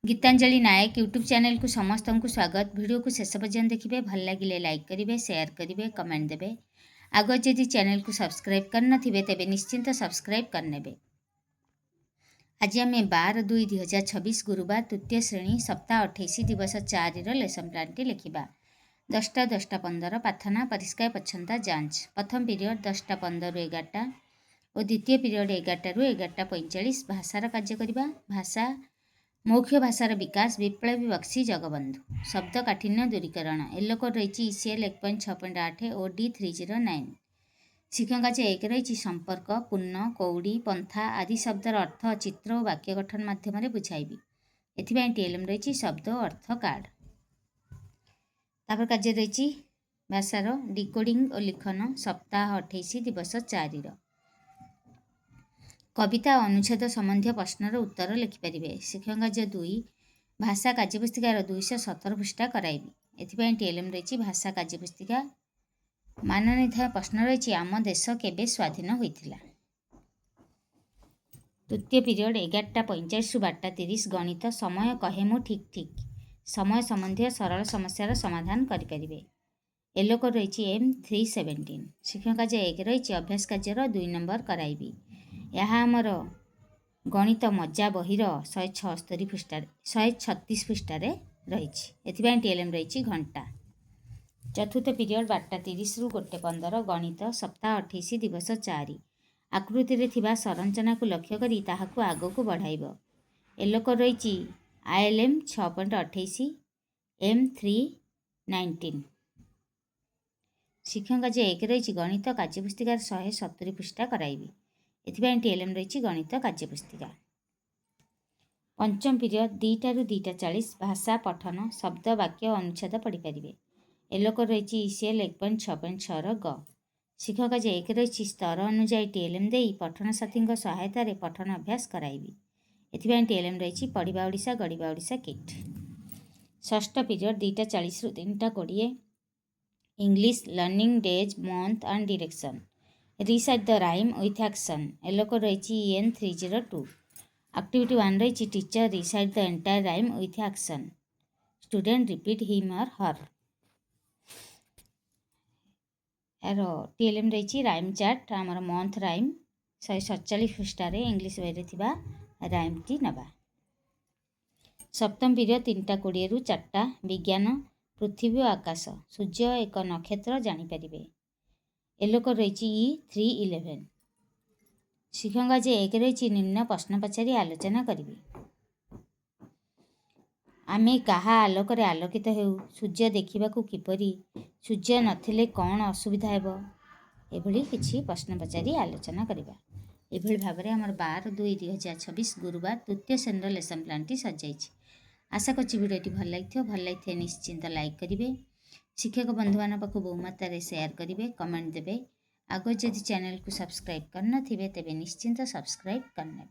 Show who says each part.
Speaker 1: गीतांजलि नायक YouTube channel को समस्त को स्वागत। वीडियो को शेष पर्यंत देखिए, भल लगे लाइक करेंगे, शेयर करेंगे, कमेंट देवे। आग जदि चैनल को सब्सक्राइब करना तेज निश्चिंत सब्सक्राइब करने। आज आम 12/2/2026 गुरुवार तृतीय श्रेणी सप्ताह 28 दिवस 4 लेसन प्लान टी लिखा। 10टा 10टा 15 प्रार्थना परिष्कार पछंदा जांच। प्रथम पीरियड 10टा 15 ରୁ 11टा और द्वितीय पीरियड 11टा ରୁ 11टा 45। भाषार कार्य करवा। भाषा मौखिक भाषार विकास विप्लवी बक्सी जगबंधु। शब्द काठिन्य दूरीकरण। येलो कोड रही ECL 1.6.8 और D309। शिक्षक आज 1 रही संपर्क पूर्ण कौड़ी पंथा आदि शब्दर अर्थ चित्र और वाक्य गठन माध्यम बुझाइबी। एथिपाई TLM रही शब्द और अर्थ कार्ड। तापर कार्य रही भाषार डिकोडिंग और लिखन सप्ताह 28 दिवस 4 कविता अनुच्छेद संबंधी प्रश्नर उत्तर लिखिपारे। शिक्षक आज 2 भाषा कार्यपुस्तिकार 217 पृष्ठा कराइबी। एथिपाई TLM रही भाषा कार्यपुस्तिका। मान निर्धारण प्रश्न रही आम देश केबे स्वाधीन होइथिला। तृतीय पीरियड 11टा 45 ରୁ 12टा 30 गणित समय कहे मु ठीक ठीक। समय संबंधी सरल समस्यार समाधान करें। येलो कोड रही M317। शिक्षक आज 1 रही अभ्यास कार्यर 2 नंबर कराइबी। यह आमर गणित मजा बहिर 136 पृष्ठार रही। एथिपाई TLM रही घंटा। चतुर्थ पीरियड 12टा 30 ରୁ 1टा 15 गणित सप्ताह 28 दिवस 4 आकृति रे थिबा संरचना को लक्ष्य करी ताहाकु आगो को बढ़ाइब। येलो कोड रही ILM 6.28 M319। शिक्षक आज 1 रही गणित कार्यपुस्तिकार 170 पृष्ठा कराइबी। एथिपाई TLM रही गणित कार्यपुस्तिका। पंचम पीरियड 2टा ରୁ 2टा 40 भाषा पठन शब्द वाक्य अनुच्छेद पढ़ी पारे। येलो कोड रही ECL 1.6.6 ग। शिक्षक आज 1 रही स्तर अनुजाई TLM दे पठन साथी सहायता पठन अभ्यास कराइबी। एथिपाई TLM रही पढ़िबा ओडिशा गढ़िबा ओडिशा किट। षष्ठ पीरियड 2टा 40 ରୁ 3टा 20 English learning days month and direction. Recite the rhyme with action. Yellow code रही EN302। एक्टिविटी 1 रही teacher recite the entire rhyme with action. Student repeat him और हर। यार TLM रही राइम चार्ट आमर month rhyme 147 पृष्ठार English बही थिबा rhyme T नबा। सप्तम पीरियड 3टा 20 ରୁ 4टा विज्ञान पृथ्वी और आकाश सूर्य एक नक्षत्र जानीपारे। येलो कोड रही E311। शिक्षक आज 1 रही निम्न प्रश्न पचारि आलोचना करी। आमे कहा आलोक आलोकित हेउ। सूर्य देखा किपरि। सूर्य नथिले कौन असुविधा हेब। एभली किछि प्रश्न पचारि आलोचना करबा। एभली भाव में आमर 12/2/2026 गुरुवार तृतीय श्रेणी लेसन प्लान टी सजाइछि। आशा करछि भिडियोटी भल लगी निश्चिंत लाइक करेंगे। शिक्षक बंधु मान पाखु बहु मात्रा शेयर करेंगे, कमेंट देवे। आग जदि चैनल को सब्सक्राइब करना तेज निश्चिंत सब्सक्राइब करने।